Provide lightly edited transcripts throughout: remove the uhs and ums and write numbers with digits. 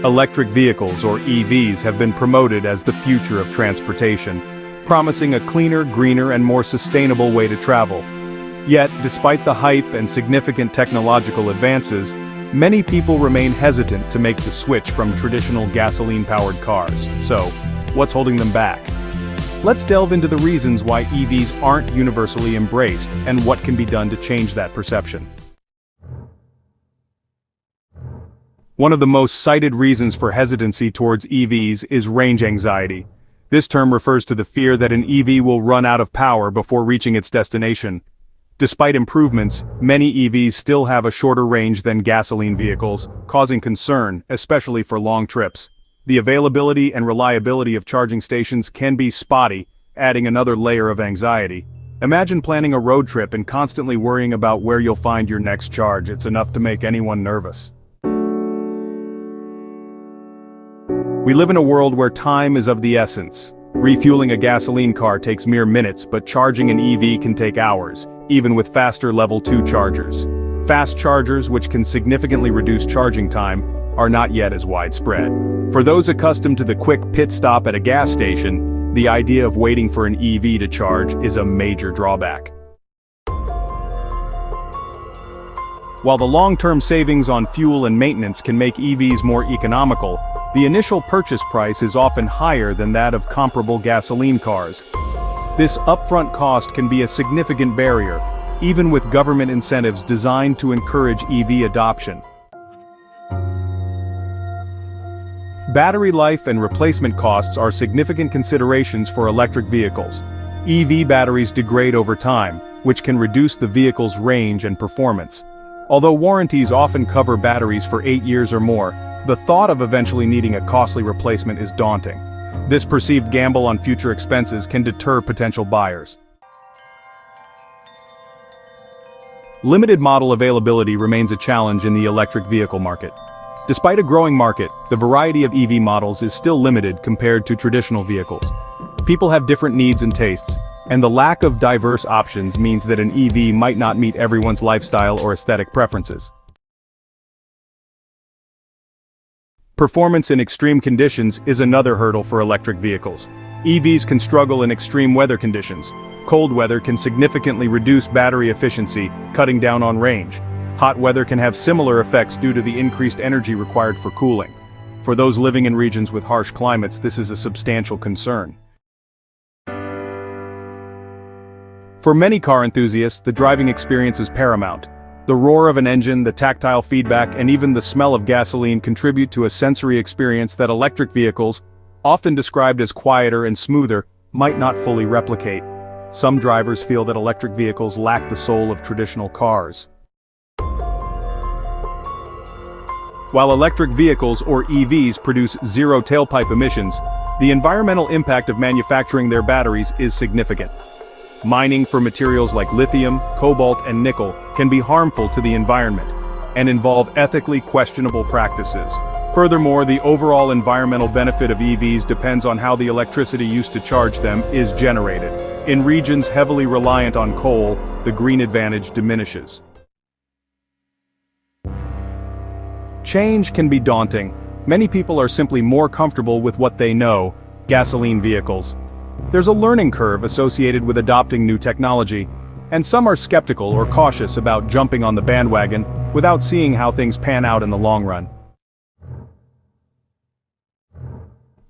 Electric vehicles, or EVs, have been promoted as the future of transportation, promising a cleaner, greener, and more sustainable way to travel. Yet, despite the hype and significant technological advances, many people remain hesitant to make the switch from traditional gasoline-powered cars. So, what's holding them back? Let's delve into the reasons why EVs aren't universally embraced and what can be done to change that perception. One of the most cited reasons for hesitancy towards EVs is range anxiety. This term refers to the fear that an EV will run out of power before reaching its destination. Despite improvements, many EVs still have a shorter range than gasoline vehicles, causing concern, especially for long trips. The availability and reliability of charging stations can be spotty, adding another layer of anxiety. Imagine planning a road trip and constantly worrying about where you'll find your next charge. It's enough to make anyone nervous. We live in a world where time is of the essence. Refueling a gasoline car takes mere minutes, but charging an EV can take hours, even with faster Level 2 chargers. Fast chargers, which can significantly reduce charging time, are not yet as widespread. For those accustomed to the quick pit stop at a gas station, the idea of waiting for an EV to charge is a major drawback. While the long-term savings on fuel and maintenance can make EVs more economical, the initial purchase price is often higher than that of comparable gasoline cars. This upfront cost can be a significant barrier, even with government incentives designed to encourage EV adoption. Battery life and replacement costs are significant considerations for electric vehicles. EV batteries degrade over time, which can reduce the vehicle's range and performance. Although warranties often cover batteries for 8 years or more, the thought of eventually needing a costly replacement is daunting. This perceived gamble on future expenses can deter potential buyers. Limited model availability remains a challenge in the electric vehicle market. Despite a growing market, the variety of EV models is still limited compared to traditional vehicles. People have different needs and tastes, and the lack of diverse options means that an EV might not meet everyone's lifestyle or aesthetic preferences. Performance in extreme conditions is another hurdle for electric vehicles. EVs can struggle in extreme weather conditions. Cold weather can significantly reduce battery efficiency, cutting down on range. Hot weather can have similar effects due to the increased energy required for cooling. For those living in regions with harsh climates, this is a substantial concern. For many car enthusiasts, the driving experience is paramount. The roar of an engine, the tactile feedback, and even the smell of gasoline contribute to a sensory experience that electric vehicles, often described as quieter and smoother, might not fully replicate. Some drivers feel that electric vehicles lack the soul of traditional cars. While electric vehicles, or EVs, produce zero tailpipe emissions, the environmental impact of manufacturing their batteries is significant. Mining for materials like lithium, cobalt, and nickel can be harmful to the environment and involve ethically questionable practices. Furthermore, the overall environmental benefit of EVs depends on how the electricity used to charge them is generated. In regions heavily reliant on coal, the green advantage diminishes. Change can be daunting. Many people are simply more comfortable with what they know: gasoline vehicles. There's a learning curve associated with adopting new technology, and some are skeptical or cautious about jumping on the bandwagon without seeing how things pan out in the long run.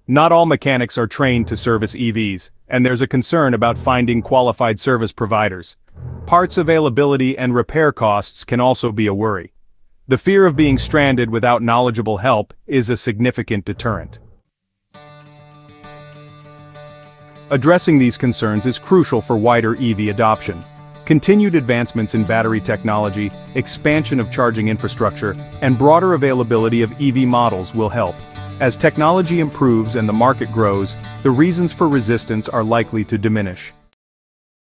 Not all mechanics are trained to service EVs, and there's a concern about finding qualified service providers. Parts availability and repair costs can also be a worry. The fear of being stranded without knowledgeable help is a significant deterrent. Addressing these concerns is crucial for wider EV adoption. Continued advancements in battery technology, expansion of charging infrastructure, and broader availability of EV models will help. As technology improves and the market grows, the reasons for resistance are likely to diminish.